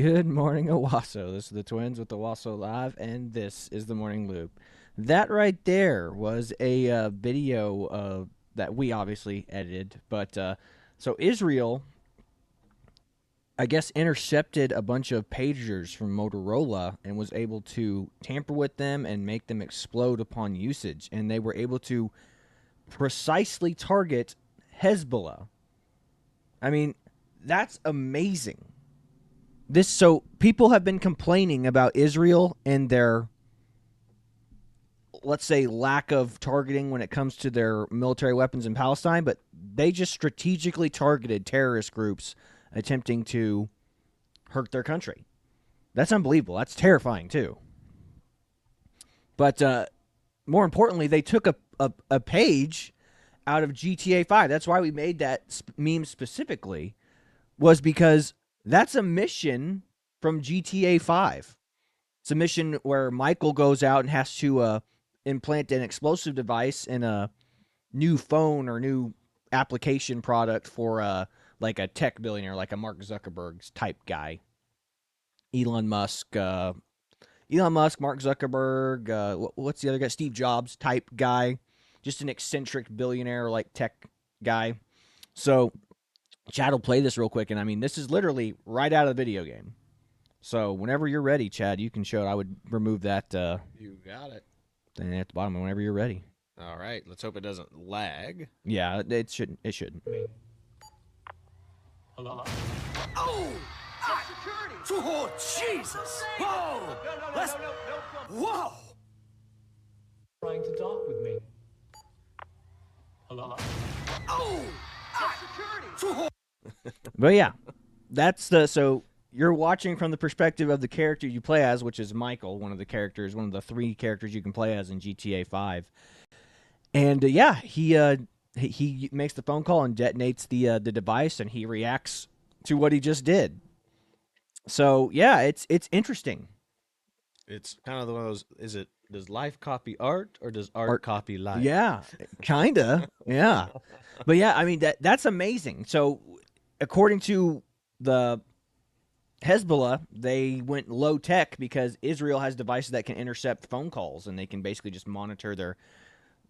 Good morning, Owasso. This is the Twins with Owasso Live, and this is the Morning Loop. That right there was a video that we obviously edited, but so Israel, I guess, intercepted a bunch of pagers from Motorola and was able to tamper with them and make them explode upon usage, and they were able to precisely target Hezbollah. I mean, that's amazing. So people have been complaining about Israel and their, let's say, lack of targeting when it comes to their military weapons in Palestine, but they just strategically targeted terrorist groups attempting to hurt their country. That's unbelievable. That's terrifying too. But more importantly, they took a page out of GTA 5. That's why we made that meme specifically, was because that's a mission from GTA 5. It's a mission where Michael goes out and has to implant an explosive device in a new phone or new application product for like a tech billionaire, like a Mark Zuckerberg type guy. Elon Musk, Mark Zuckerberg, what's the other guy? Steve Jobs type guy. Just an eccentric billionaire like tech guy. So Chad will play this real quick, and I mean, this is literally right out of the video game. So whenever you're ready, Chad, you can show it. I would remove that. You got it. Then at the bottom, whenever you're ready. All right. Let's hope it doesn't lag. Yeah, it shouldn't. It shouldn't. Hello? Oh! Oh, Jesus! Whoa! Whoa! Trying to talk with me. Hello? Oh! But yeah, that's so you're watching from the perspective of the character you play as, which is Michael, one of the 3 characters you can play as in GTA 5. And yeah, he makes the phone call and detonates the device, and he reacts to what he just did. So yeah, it's interesting. It's kind of one of those. Does life copy art, or does art copy life? Yeah, kinda. Yeah, but yeah, I mean that's amazing. So according to the Hezbollah, they went low tech because Israel has devices that can intercept phone calls, and they can basically just monitor their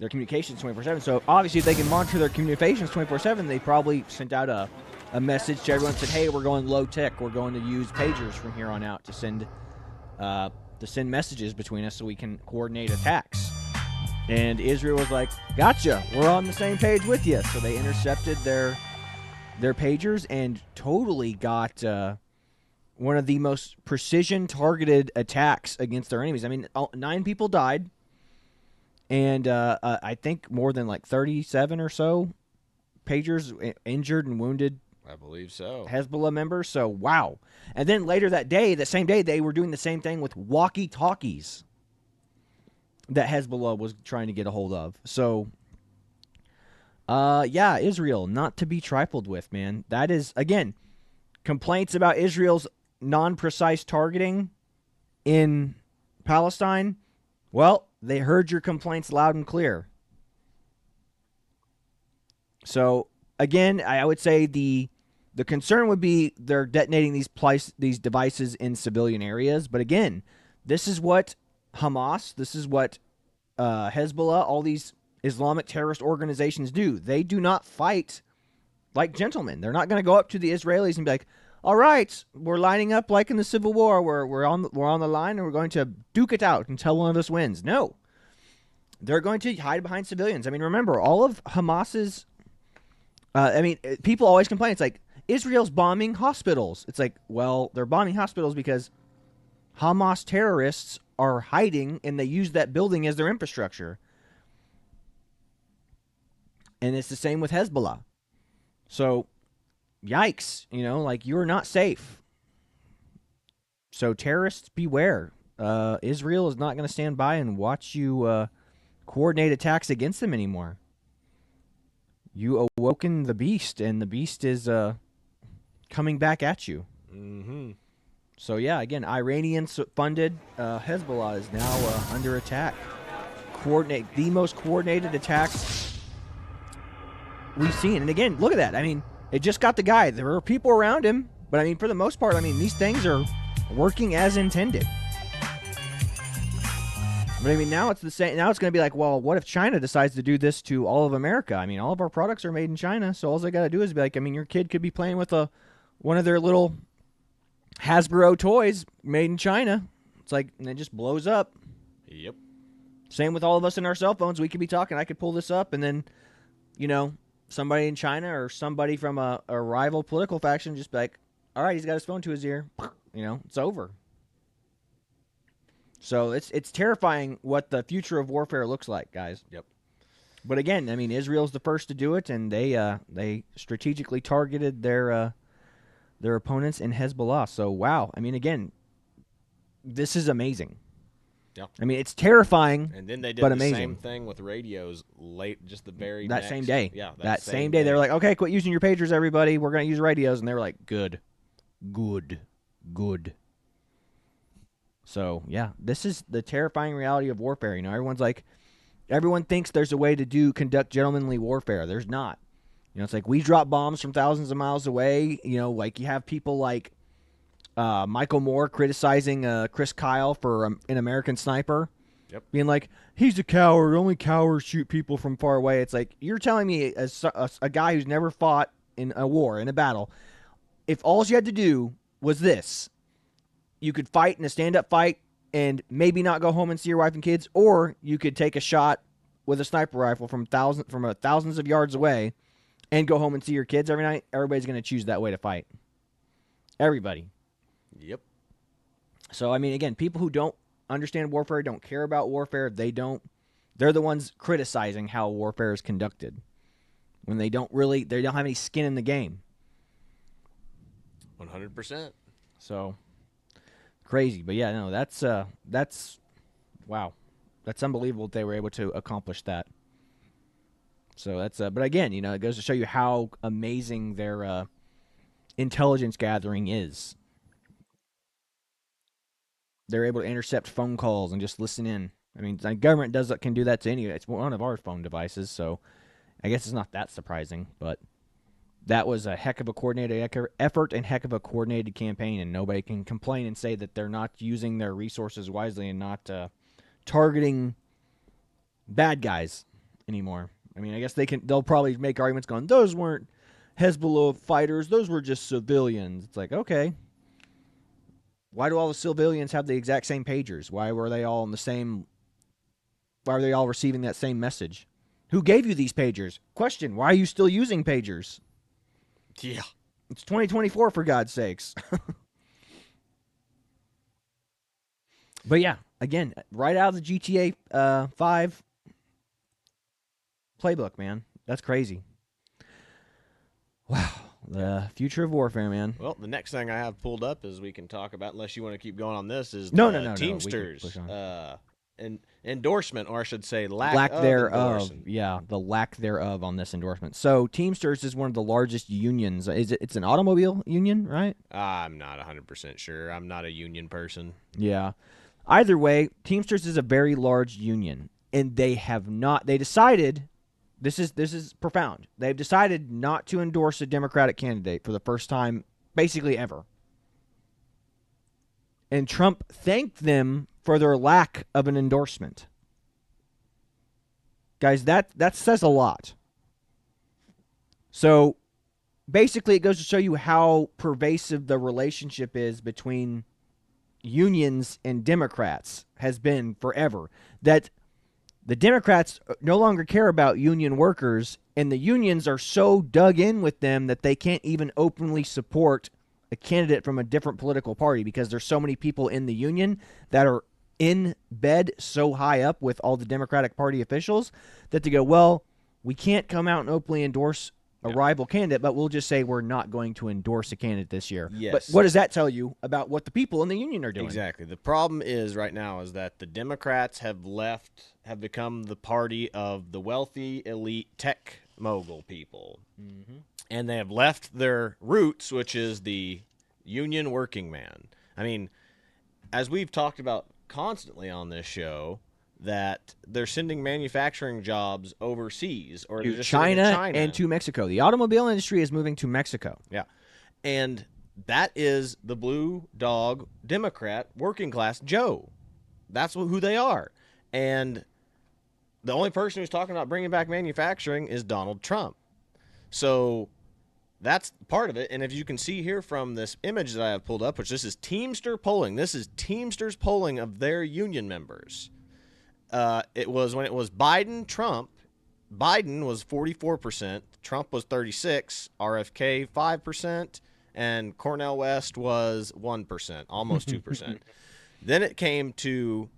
communications 24/7. So obviously, if they can monitor their communications 24/7, they probably sent out a message to everyone and said, "Hey, we're going low tech. We're going to use pagers from here on out to send messages between us so we can coordinate attacks." And Israel was like, "Gotcha. We're on the same page with you." So they intercepted their pagers and totally got one of the most precision targeted attacks against their enemies. I mean, 9 people died, and I think more than like 37 or so pagers injured and wounded. I believe so. Hezbollah members. So wow. And then later that same day, they were doing the same thing with walkie-talkies that Hezbollah was trying to get a hold of. So yeah, Israel, not to be trifled with, man. That is, again, complaints about Israel's non-precise targeting in Palestine. Well, they heard your complaints loud and clear. So again, I would say the concern would be they're detonating these devices in civilian areas. But again, this is what Hamas, this is what Hezbollah, all these Islamic terrorist organizations do. They do not fight like gentlemen. They're not going to go up to the Israelis and be like, "All right, we're lining up like in the Civil War. We're on the line and we're going to duke it out until one of us wins." No, they're going to hide behind civilians. I mean, remember all of Hamas's. People always complain. It's like Israel's bombing hospitals. It's like, well, they're bombing hospitals because Hamas terrorists are hiding and they use that building as their infrastructure. And it's the same with Hezbollah. So, yikes, like you're not safe. So terrorists beware. Israel is not going to stand by and watch you coordinate attacks against them anymore. You awoken the beast, and the beast is coming back at you. Mm-hmm. So yeah, again, Iranian-funded Hezbollah is now under attack. The most coordinated attacks we've seen. And again, look at that. I mean, it just got the guy. There were people around him. But I mean, for the most part, I mean, these things are working as intended. But I mean, now it's the same. Now it's going to be like, well, what if China decides to do this to all of America? I mean, all of our products are made in China, so all they got to do is be like, I mean, your kid could be playing with one of their little Hasbro toys made in China. It's like, and it just blows up. Yep. Same with all of us in our cell phones. We could be talking. I could pull this up, and then, somebody in China or somebody from a rival political faction just be like, all right, he's got his phone to his ear. It's over. So it's terrifying what the future of warfare looks like, guys. Yep. But again, I mean, Israel's the first to do it, and they strategically targeted their opponents in Hezbollah. So wow, I mean, again, this is amazing. Yeah. I mean, it's terrifying, and then they did but the amazing. Same thing with radios just the very that next, same day. Yeah, that same day. They were like, okay, quit using your pagers, everybody. We're going to use radios. And they were like, good. So, yeah, this is the terrifying reality of warfare. Everyone thinks there's a way to conduct gentlemanly warfare. There's not. It's like we drop bombs from thousands of miles away. Like you have people like Michael Moore criticizing Chris Kyle for an American Sniper. Yep. Being like, he's a coward. Only cowards shoot people from far away. It's like, you're telling me as a guy who's never fought in a war, in a battle, if all you had to do was this, you could fight in a stand-up fight and maybe not go home and see your wife and kids, or you could take a shot with a sniper rifle from thousands of yards away and go home and see your kids every night. Everybody's going to choose that way to fight. Everybody. Yep. So, I mean, again, people who don't understand warfare, don't care about warfare, they're the ones criticizing how warfare is conducted when they don't have any skin in the game. 100%. So, crazy. But yeah, no, that's wow. That's unbelievable that they were able to accomplish that. So that's but again, it goes to show you how amazing their intelligence gathering is. They're able to intercept phone calls and just listen in. I mean, the government can do that to it's one of our phone devices, so I guess it's not that surprising, but that was a heck of a coordinated effort and heck of a coordinated campaign, and nobody can complain and say that they're not using their resources wisely and not targeting bad guys anymore. I mean, I guess they'll probably make arguments going, those weren't Hezbollah fighters, those were just civilians. It's like, okay. Why do all the civilians have the exact same pagers? Why were they all why are they all receiving that same message? Who gave you these pagers? Question, why are you still using pagers? Yeah. It's 2024, for God's sakes. But yeah, again, right out of the GTA 5 playbook, man. That's crazy. Wow. The future of warfare, man. Well, the next thing I have pulled up is we can talk about, unless you want to keep going on this, is No. Teamsters. Endorsement, or I should say lack of thereof. endorsement. Yeah, the lack thereof on this endorsement. So Teamsters is one of the largest unions. It's an automobile union, right? I'm not 100% sure. I'm not a union person. Yeah. Either way, Teamsters is a very large union, and they decided, this is profound. They've decided not to endorse a Democratic candidate for the first time basically ever. And Trump thanked them for their lack of an endorsement. Guys, that says a lot. So basically it goes to show you how pervasive the relationship is between unions and Democrats has been forever. That the Democrats no longer care about union workers, and the unions are so dug in with them that they can't even openly support a candidate from a different political party because there's so many people in the union that are in bed so high up with all the Democratic Party officials that they go, well, we can't come out and openly endorse a rival candidate, but we'll just say we're not going to endorse a candidate this year. Yes. But what does that tell you about what the people in the union are doing? Exactly. The problem is right now is that the Democrats have become the party of the wealthy, elite tech mogul people. Mm-hmm. And they have left their roots, which is the union working man. I mean, as we've talked about constantly on this show, that they're sending manufacturing jobs overseas to China and to Mexico. The automobile industry is moving to Mexico. Yeah. And that is the blue dog Democrat working class Joe. That's who they are. And the only person who's talking about bringing back manufacturing is Donald Trump. So that's part of it. And if you can see here from this image that I have pulled up, which this is Teamster polling. This is Teamster's polling of their union members. It was when it was Biden, Trump. Biden was 44%. Trump was 36%. RFK 5%. And Cornel West was 1%, almost 2%. Then it came to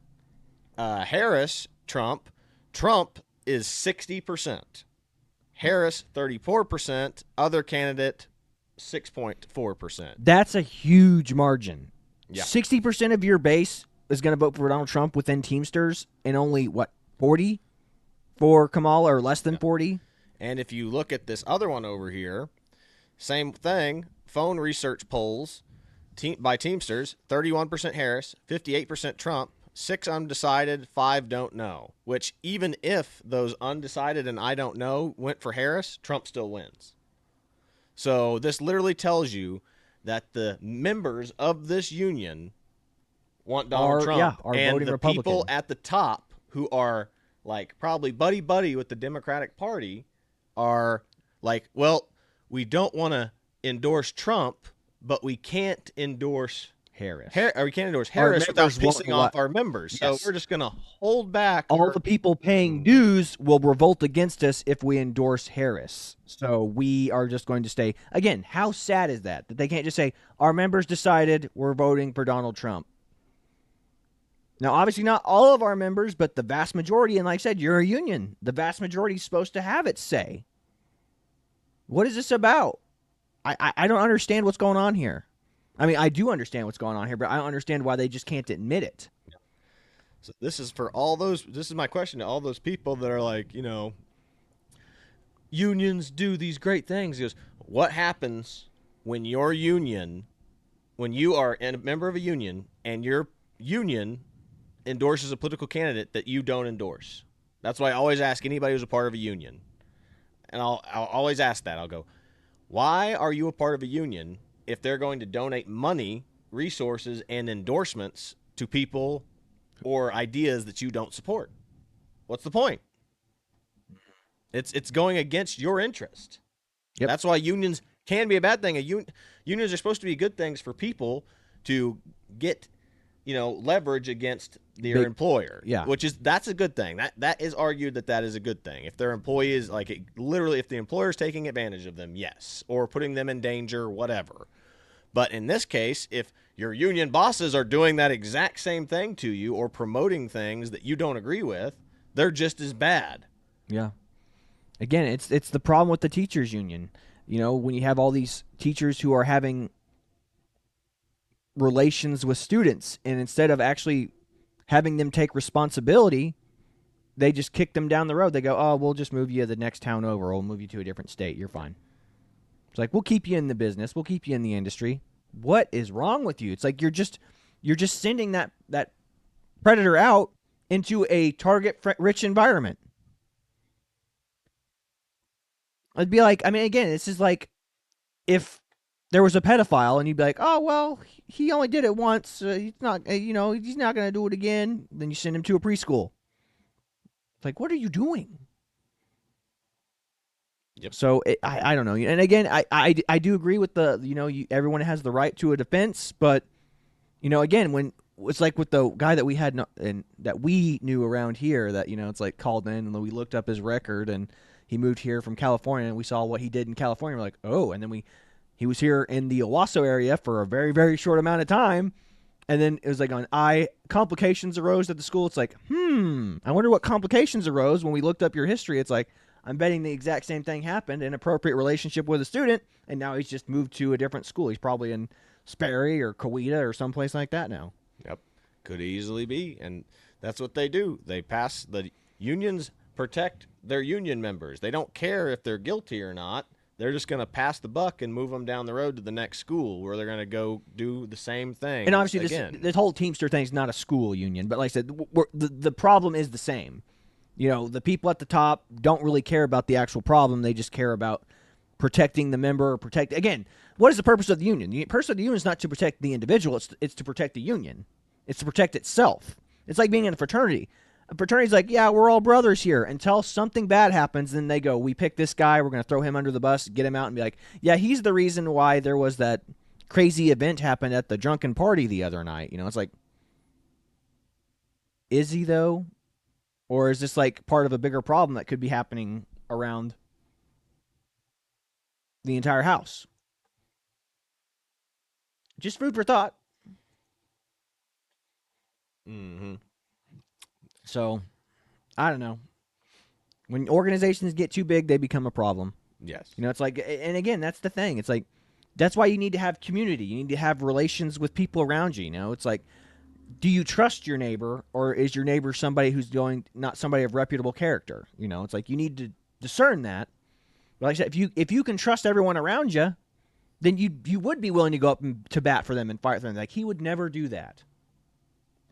Harris, Trump. Trump is 60%. Harris, 34%. Other candidate, 6.4%. That's a huge margin. Yeah. 60% of your base is going to vote for Donald Trump within Teamsters, and only, 40 for Kamala, or less than 40? And if you look at this other one over here, same thing, phone research polls by Teamsters, 31% Harris, 58% Trump, 6 undecided, 5 don't know, which even if those undecided and I don't know went for Harris, Trump still wins. So this literally tells you that the members of this union want Donald Trump, are and voting the Republican. people at the top who are like probably buddy with the Democratic Party are like, well, we don't want to endorse Trump, but we can't endorse Harris. or we can't endorse Harris without members won't pissing off let- our members. Yes. So we're just going to hold back. All the people paying dues will revolt against us if we endorse Harris. So we are just going to stay. Again, how sad is that? That they can't just say, our members decided we're voting for Donald Trump. Now, obviously not all of our members, but the vast majority, and like I said, you're a union. The vast majority is supposed to have its say. What is this about? I don't understand what's going on here. I mean, I do understand what's going on here, but I don't understand why they just can't admit it. So this is for all those. This is my question to all those people that are like, unions do these great things. He goes, what happens when your union, when you are a member of a union and your union endorses a political candidate that you don't endorse? That's why I always ask anybody who's a part of a union. And I'll always ask that. I'll go, why are you a part of a union if they're going to donate money, resources, and endorsements to people or ideas that you don't support? What's the point? It's going against your interest. Yep. That's why unions can be a bad thing. Unions are supposed to be good things for people to get, leverage against their employer. Yeah. That's a good thing. That is argued that is a good thing. If their employee is literally, if the employer is taking advantage of them, yes, or putting them in danger, whatever. But in this case, if your union bosses are doing that exact same thing to you or promoting things that you don't agree with, they're just as bad. Yeah. Again, it's the problem with the teachers union. When you have all these teachers who are having relations with students, and instead of actually having them take responsibility, they just kick them down the road. They go, oh, we'll just move you to the next town over. We'll move you to a different state. You're fine. It's like, we'll keep you in the business. We'll keep you in the industry. What is wrong with you? It's like you're just sending that predator out into a target-rich environment. It'd be like, again, this is like if there was a pedophile and you'd be like, oh, well, he only did it once. He's not, he's not going to do it again. Then you send him to a preschool. It's like, what are you doing? Yep. So I don't know. And again, I do agree with everyone has the right to a defense, but again, when it's like with the guy that we had and that we knew around here that it's like called in and we looked up his record and he moved here from California and we saw what he did in California. We're like, oh, and then he was here in the Owasso area for a very, very short amount of time. And then it was like complications arose at the school. It's like, I wonder what complications arose when we looked up your history. It's like, I'm betting the exact same thing happened, inappropriate relationship with a student, and now he's just moved to a different school. He's probably in Sperry or Coweta or someplace like that now. Yep. Could easily be. And that's what they do. The unions protect their union members. They don't care if they're guilty or not. They're just going to pass the buck and move them down the road to the next school where they're going to go do the same thing. And obviously this whole Teamster thing is not a school union, but like I said, the problem is the same. The people at the top don't really care about the actual problem. They just care about protecting the member, again, what is the purpose of the union? The purpose of the union is not to protect the individual, it's to protect the union. It's to protect itself. It's like being in a fraternity. A fraternity's like, yeah, we're all brothers here until something bad happens. Then they go, we pick this guy, we're going to throw him under the bus, get him out, and be like, yeah, he's the reason why there was that crazy event happened at the drunken party the other night. It's like, is he though? Or is this like part of a bigger problem that could be happening around the entire house? Just food for thought. Mm-hmm. So, I don't know. When organizations get too big, they become a problem. Yes. It's like, and again, that's the thing. It's like, that's why you need to have community. You need to have relations with people around you. It's like, do you trust your neighbor, or is your neighbor somebody who's not somebody of reputable character? It's like you need to discern that. But like I said, if you can trust everyone around you, then you would be willing to go up to bat for them and fight for them. Like, he would never do that.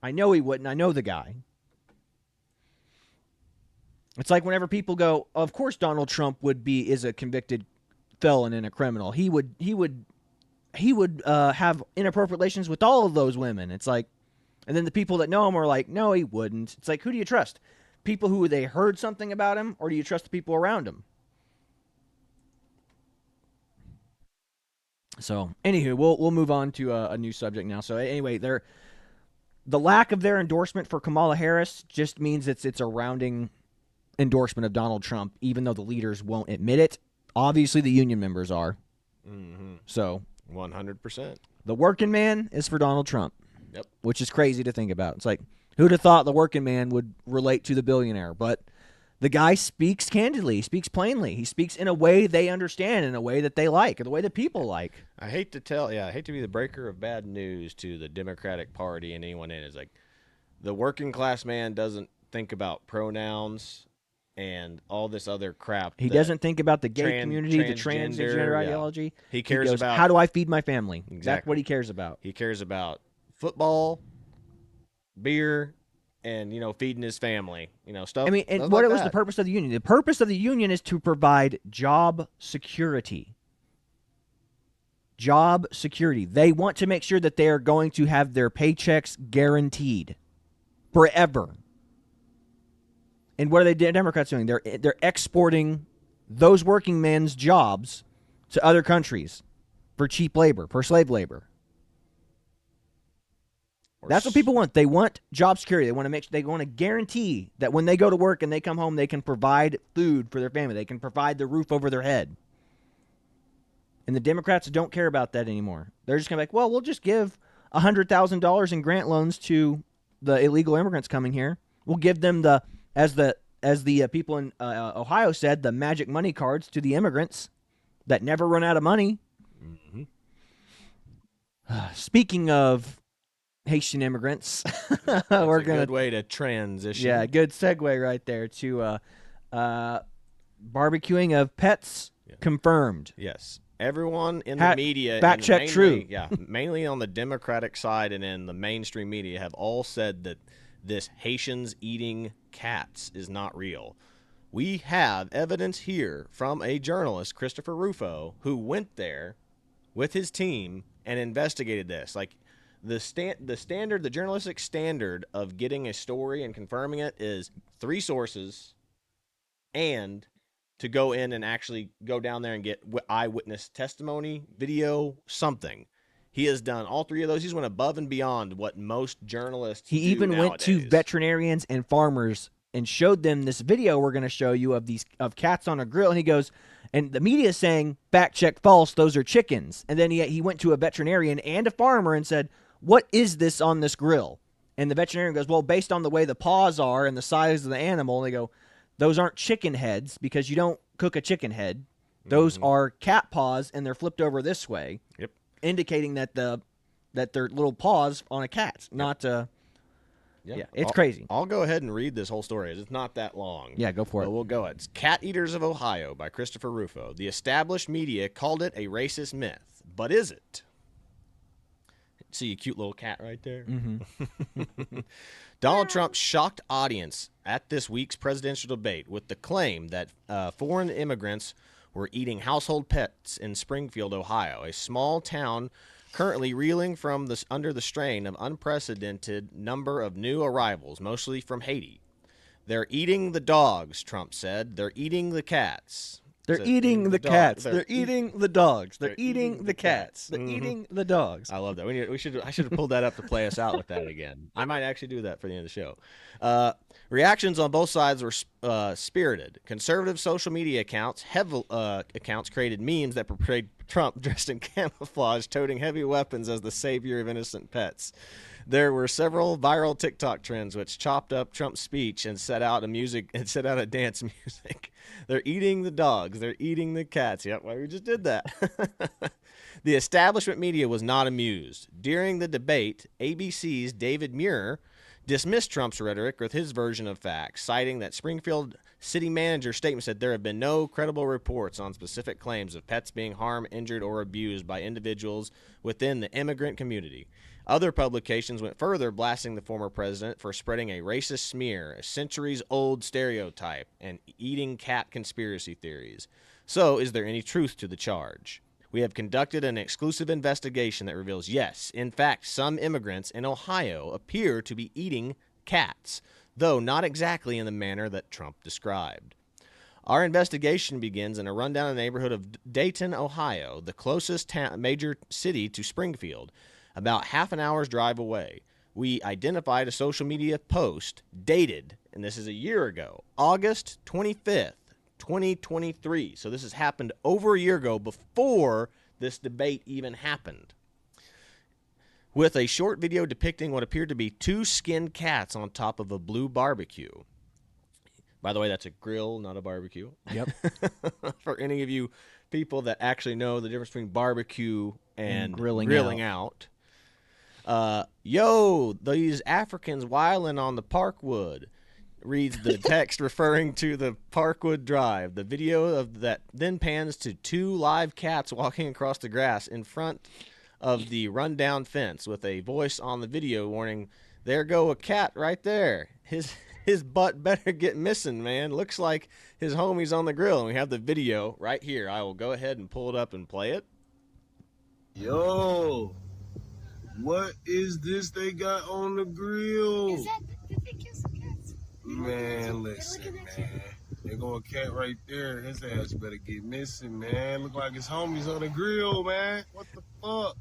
I know he wouldn't. I know the guy. It's like whenever people go, of course Donald Trump is a convicted felon and a criminal. He would have inappropriate relations with all of those women. It's like, and then the people that know him are like, no, he wouldn't. It's like, who do you trust? People who they heard something about him, or do you trust the people around him? So, anywho, we'll move on to a new subject now. So, anyway, the lack of their endorsement for Kamala Harris just means it's a rounding endorsement of Donald Trump, even though the leaders won't admit it. Obviously, the union members are. Mm-hmm. So, 100%. The working man is for Donald Trump. Yep. Which is crazy to think about. It's like, who'd have thought the working man would relate to the billionaire? But the guy speaks candidly. He speaks plainly. He speaks in a way they understand, in a way that they like, in the way that people like. I hate to be the breaker of bad news to the Democratic Party and anyone in it. It's like, the working class man doesn't think about pronouns and all this other crap. He doesn't think about the gay community, the transgender ideology. He cares about, how do I feed my family? Exactly. That's what he cares about. He cares about football, beer, and feeding his family, stuff. I mean, and stuff what like was that. the purpose of the union? The purpose of the union is to provide job security. Job security. They want to make sure that they are going to have their paychecks guaranteed forever. And what are the Democrats doing? They're exporting those working men's jobs to other countries for cheap labor, for slave labor. That's what people want. They want job security. They want to guarantee that when they go to work and they come home, they can provide food for their family. They can provide the roof over their head. And the Democrats don't care about that anymore. They're just going to be like, well, we'll just give $100,000 in grant loans to the illegal immigrants coming here. We'll give them as the people in Ohio said, the magic money cards to the immigrants that never run out of money. Mm-hmm. Speaking of Haitian immigrants, That's we're a gonna good way to transition. Yeah, good segue right there to barbecuing of pets confirmed. Yes. Everyone in the media, fact check true. Yeah, mainly on the Democratic side and in the mainstream media, have all said that this Haitians eating cats is not real. We have evidence here from a journalist, Christopher Rufo, who went there with his team and investigated this. Like, the standard, the journalistic standard of getting a story and confirming it is 3 sources and to go in and actually go down there and get eyewitness testimony, video, something. He has done all 3 of those. He's went above and beyond what most journalists He do even nowadays. went to veterinarians and farmers and showed them this video we're going to show you of cats on a grill. And he goes, and the media is saying, fact check false, those are chickens. And then he went to a veterinarian and a farmer and said, what is this on this grill? And the veterinarian goes, well, based on the way the paws are and the size of the animal, and they go, those aren't chicken heads because you don't cook a chicken head. Those are cat paws, and they're flipped over this way. Yep. Indicating that they're little paws on a cat, not Yeah, it's crazy. I'll go ahead and read this whole story. It's not that long. Yeah, go for it. We'll go. It's Cat Eaters of Ohio by Christopher Rufo. The established media called it a racist myth, but is it? See a cute little cat right there? Donald Trump shocked audience at this week's presidential debate with the claim that foreign immigrants were eating household pets in Springfield, Ohio, a small town currently reeling from under the strain of unprecedented number of new arrivals, mostly from Haiti. They're eating the dogs, Trump said. They're eating the cats. They're eating the cats. They're eating eating the dogs. They're they're eating eating the the cats. cats. They're Mhm. eating the dogs. I love that. I should have pulled that up to play us out with that again. I might actually do that for the end of the show. Reactions on both sides were spirited. Conservative social media accounts created memes that portrayed Trump dressed in camouflage, toting heavy weapons as the savior of innocent pets. There were several viral TikTok trends which chopped up Trump's speech and set out a dance music. They're eating the dogs. They're eating the cats. Yep, well, we just did that. The establishment media was not amused. During the debate, ABC's David Muir dismissed Trump's rhetoric with his version of facts, citing that Springfield city manager's statement said there have been no credible reports on specific claims of pets being harmed, injured, or abused by individuals within the immigrant community. Other publications went further, blasting the former president for spreading a racist smear, a centuries-old stereotype, and eating cat conspiracy theories. So, is there any truth to the charge? We have conducted an exclusive investigation that reveals, yes, in fact, some immigrants in Ohio appear to be eating cats, though not exactly in the manner that Trump described. Our investigation begins in a rundown neighborhood of Dayton, Ohio, the closest major city to Springfield, about half an hour's drive away. We identified a social media post dated, and this is a year ago, August 25th, 2023. So this has happened over a year ago, before this debate even happened, with a short video depicting what appeared to be two skinned cats on top of a blue barbecue. By the way, that's a grill, not a barbecue. Yep. For any of you people that actually know the difference between barbecue and grilling out. Yo, these Africans wilding on the Parkwood, reads the text referring to the Parkwood Drive. The video of that then pans to two live cats walking across the grass in front of the rundown fence, with a voice on the video warning, "There go a cat right there. His butt better get missing, man. Looks like his homie's on the grill." And we have the video right here. I will go ahead and pull it up and play it. Yo, what is this they got on the grill? Is that the big kiss cats? Man, listen, man. There go a cat right there. His ass better get missing, man. Look like his homies on the grill, man. What the fuck?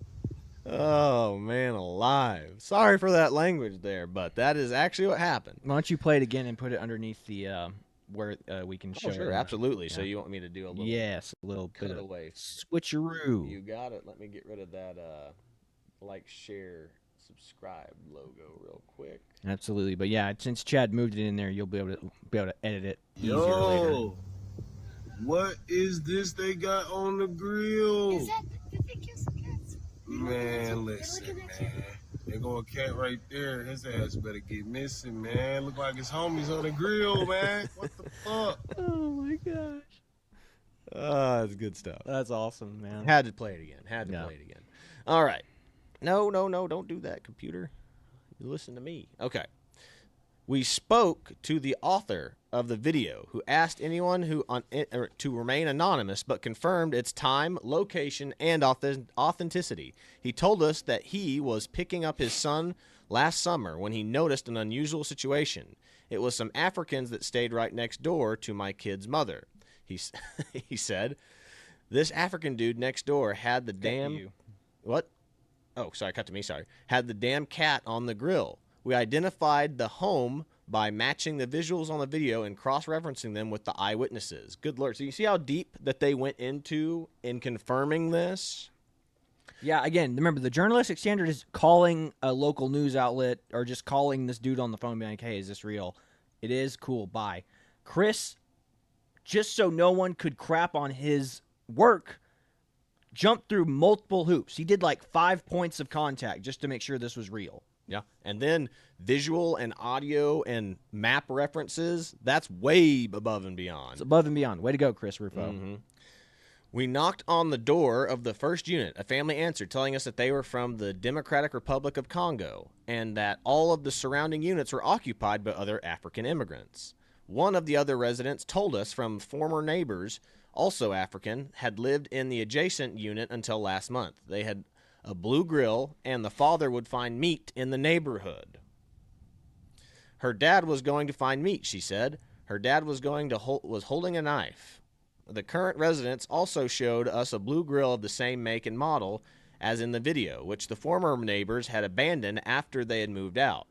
Oh, man, alive. Sorry for that language there, but that is actually what happened. Why don't you play it again and put it underneath the where we can show Oh, sure, it? absolutely. Yeah. So you want me to do a little Yes, a little bit of cutaway? switcheroo. You got it. Let me get rid of that like, share, subscribe logo real quick. Absolutely, but yeah, since Chad moved it in there, you'll be able to edit it easier later. Yo, what is this they got on the grill? Is that the big kiss cats? Man, listen, man. There go a cat right there. His ass better get missing, man. Look like his homies on the grill, man. What the fuck? Oh my gosh, That's good stuff. that's awesome, man. Had to play it again. Yeah. Play it again. All right. No, don't do that, computer. You listen to me. Okay. We spoke to the author of the video, who asked anyone to remain anonymous, but confirmed its time, location, and authenticity. He told us that he was picking up his son last summer when he noticed an unusual situation. It was some Africans that stayed right next door to my kid's mother. He said, this African dude next door had the damn... What? Oh, sorry, cut to me, sorry. Had the damn cat on the grill. We identified the home by matching the visuals on the video and cross-referencing them with the eyewitnesses. Good Lord. So you see how deep that they went into in confirming this? Yeah, again, remember, the journalistic standard is calling a local news outlet or just calling this dude on the phone and being like, hey, is this real? It is? Cool, bye. Chris, just so no one could crap on his work, jumped through multiple hoops. He did like 5 points of contact just to make sure this was real. Yeah. And then visual and audio and map references, that's way above and beyond. It's above and beyond. Way to go, Chris Rufo. Mm-hmm. We knocked on the door of the first unit. A family answered, telling us that they were from the Democratic Republic of Congo and that all of the surrounding units were occupied by other African immigrants. One of the other residents told us from former neighbors, also African, had lived in the adjacent unit until last month. They had a blue grill, and the father would find meat in the neighborhood. Her dad was going to find meat, she said. Her dad was holding a knife. The current residents also showed us a blue grill of the same make and model as in the video, which the former neighbors had abandoned after they had moved out.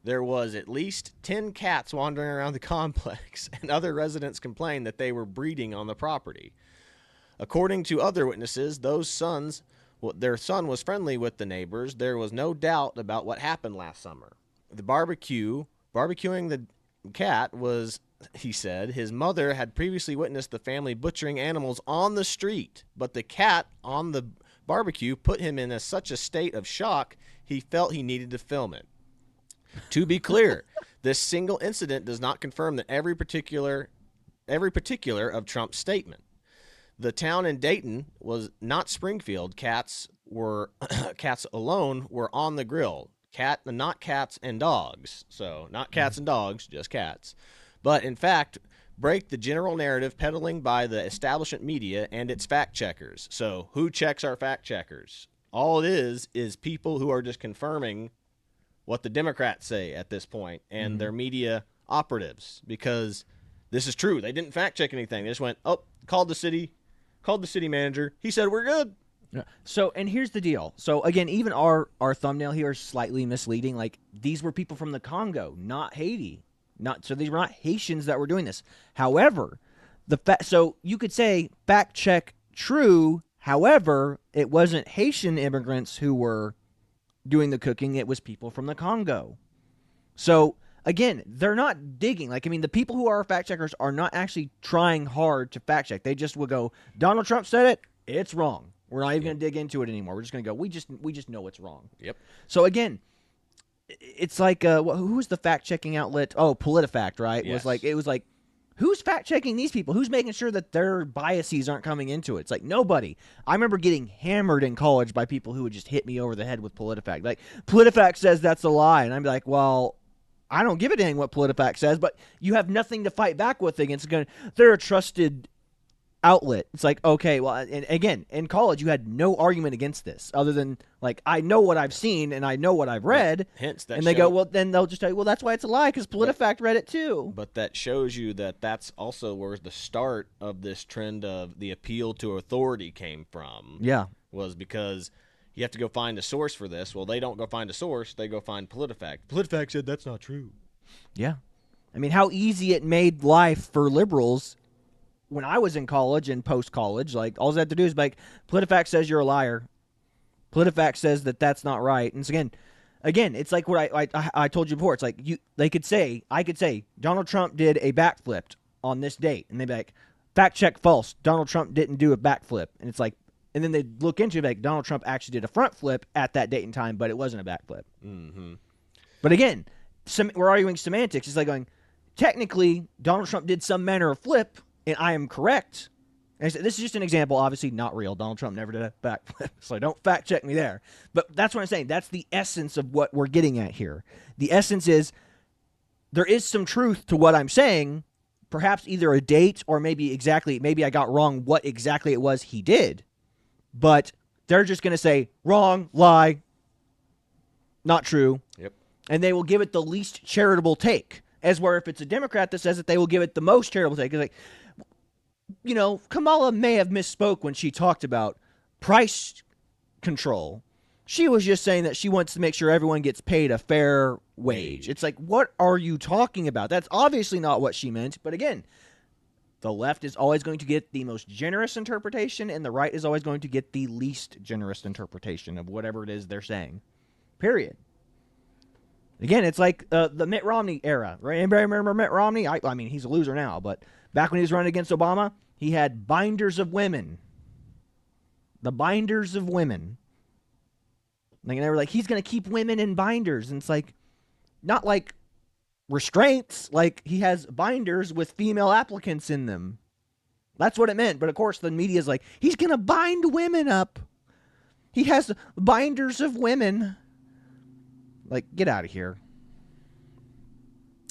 There was at least 10 cats wandering around the complex, and other residents complained that they were breeding on the property. According to other witnesses, their son was friendly with the neighbors. There was no doubt about what happened last summer. The barbecuing the cat was, he said, his mother had previously witnessed the family butchering animals on the street, but the cat on the barbecue put him in such a state of shock he felt he needed to film it. To be clear, this single incident does not confirm that every particular of Trump's statement. The town in Dayton was not Springfield. Cats alone were on the grill. Not cats and dogs. So not cats and dogs, just cats. But in fact, break the general narrative peddling by the establishment media and its fact checkers. So who checks our fact checkers? All it is people who are just confirming what the Democrats say at this point and their media operatives, because this is true. They didn't fact check anything. They just went, called the city manager. He said, we're good. So, and here's the deal. So, again, even our thumbnail here is slightly misleading. Like, these were people from the Congo, not Haiti. So these were not Haitians that were doing this. However, so you could say fact check true. However, it wasn't Haitian immigrants who were doing the cooking. It was people from the Congo. So, again, they're not digging. Like, I mean, the people who are fact checkers are not actually trying hard to fact check. They just will go, Donald Trump said it. It's wrong. We're not even going to dig into it anymore. We're just going to go, we just know it's wrong. Yep. So, again, it's like, who was the fact-checking outlet? Oh, PolitiFact, right? Yes. It was like, who's fact-checking these people? Who's making sure that their biases aren't coming into it? It's like, nobody. I remember getting hammered in college by people who would just hit me over the head with PolitiFact. Like, PolitiFact says that's a lie. And I'd be like, well, I don't give a dang what PolitiFact says, but you have nothing to fight back with against. They're a trusted outlet. It's like, okay, well, and again, in college, you had no argument against this other than, like, I know what I've seen and I know what I've read. And they go, well, then they'll just tell you, well, that's why it's a lie, because PolitiFact read it too. But that shows you that that's also where the start of this trend of the appeal to authority came from. Yeah. Was because you have to go find a source for this. Well, they don't go find a source. They go find PolitiFact. PolitiFact said that's not true. Yeah. I mean, how easy it made life for liberals when I was in college and post-college. Like, all they have to do is be like, PolitiFact says you're a liar. PolitiFact says that that's not right. And so again, it's like what I told you before. It's like I could say, Donald Trump did a backflip on this date. And they'd be like, fact check false. Donald Trump didn't do a backflip. And it's like, and then they'd look into it like, Donald Trump actually did a front flip at that date and time, but it wasn't a backflip. Mm-hmm. But again, we're arguing semantics. It's like going, technically, Donald Trump did some manner of flip, and I am correct. And this is just an example, obviously not real. Donald Trump never did a backflip, so don't fact check me there. But that's what I'm saying. That's the essence of what we're getting at here. The essence is there is some truth to what I'm saying, perhaps either a date or maybe I got wrong what exactly it was he did. But they're just going to say, wrong, lie, not true. Yep. And they will give it the least charitable take. As where if it's a Democrat that says it, they will give it the most charitable take. It's like, you know, Kamala may have misspoke when she talked about price control. She was just saying that she wants to make sure everyone gets paid a fair wage. It's like, what are you talking about? That's obviously not what she meant. But again, the left is always going to get the most generous interpretation, and the right is always going to get the least generous interpretation of whatever it is they're saying. Period. Again, it's like the Mitt Romney era, right? Anybody remember Mitt Romney? I mean, he's a loser now, but back when he was running against Obama, he had binders of women. The binders of women. Like, and they were like, he's going to keep women in binders. And it's like, not like restraints. Like, he has binders with female applicants in them. That's what it meant. But of course, the media's like, he's going to bind women up. He has binders of women. Like, get out of here.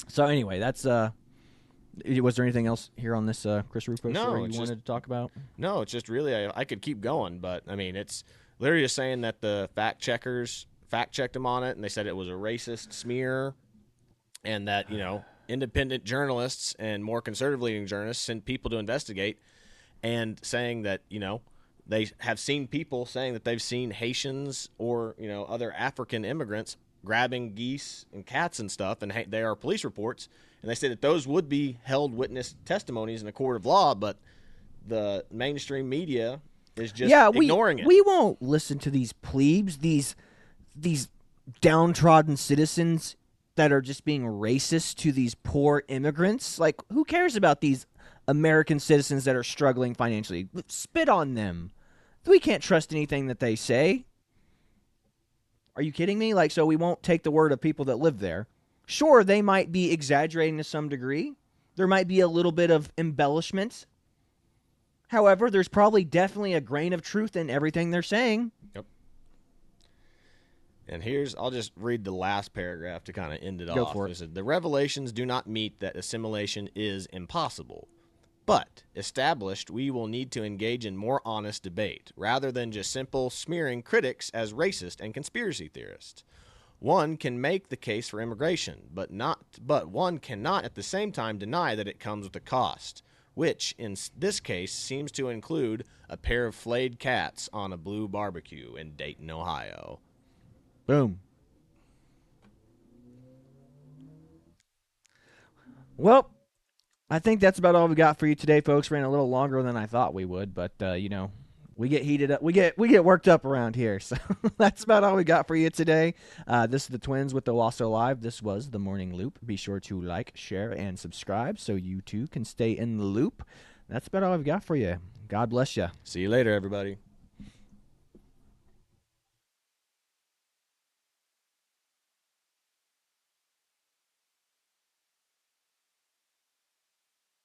So anyway, that's was there anything else here on this Chris Rufo story you wanted to talk about? No, it's just really I could keep going, but I mean it's literally just saying that the fact checkers fact-checked him on it, and they said it was a racist smear, and that, independent journalists and more conservative-leaning journalists sent people to investigate, and saying that, they have seen people saying that they've seen Haitians or, other African immigrants grabbing geese and cats and stuff, and they are police reports, and they say that those would be held witness testimonies in a court of law, but the mainstream media is just ignoring it. We won't listen to these plebes, these downtrodden citizens that are just being racist to these poor immigrants. Like, who cares about these American citizens that are struggling financially? Spit on them. We can't trust anything that they say. Are you kidding me? Like, so we won't take the word of people that live there. Sure, they might be exaggerating to some degree. There might be a little bit of embellishment. However, there's probably definitely a grain of truth in everything they're saying. Yep. And I'll just read the last paragraph to kind of end it off. Go for it. It said, the revelations do not meet that assimilation is impossible. But, established, we will need to engage in more honest debate, rather than just simple smearing critics as racist and conspiracy theorists. One can make the case for immigration, but one cannot at the same time deny that it comes with a cost, which, in this case, seems to include a pair of flayed cats on a blue barbecue in Dayton, Ohio. Boom. Well, I think that's about all we got for you today, folks. Ran a little longer than I thought we would, but we get heated up. We get worked up around here. So that's about all we got for you today. This is the Twins with Owasso Live. This was the Morning Loop. Be sure to like, share, and subscribe so you too can stay in the loop. That's about all I've got for you. God bless you. See you later, everybody.